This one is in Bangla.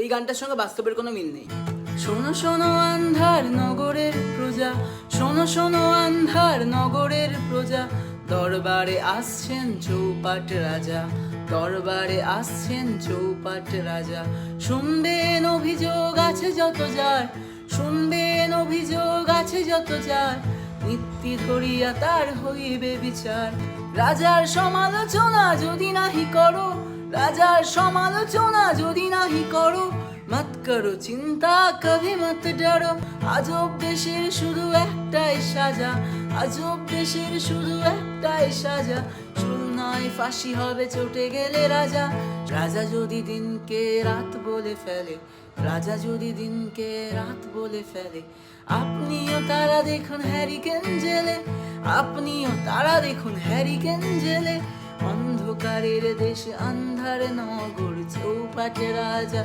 এই গানটার সঙ্গে বাস্তবের কোনো মিল নেই। শোনো শোনো আন্ধার নগরের প্রজা, শোনো শোনো আন্ধার নগরের প্রজা, দরবারে আসছেন চৌপাট রাজা, দরবারে আসছেন চৌপাট রাজা। শুনবেন অভিযোগ আছে যত যার, শুনবেন অভিযোগ আছে যত যার, নিত্যি ধরিয়া তার হইবে বিচার। রাজার সমালোচনা যদি নাহি করো, রাজার সমালোচনা যদি নাহি করো, মত করো চিন্তা কভি মত ডরো। আজব দেশের শুধু একটাই সাজা, আজব দেশের শুধু একটাই সাজা, চুল নয় ফাঁসি হবে চটে গেলে রাজা। রাজা যদি দিনকে রাত বলে ফেলে, রাজা যদি দিনকে রাত বলে ফেলে, আপনিও তারা দেখুন হ্যারিকেন জেলে, আপনিও তারা দেখুন হ্যারিকেন জেলে। অন্ধকারের দেশে আন্ধার নগর চৌপাটে রাজা।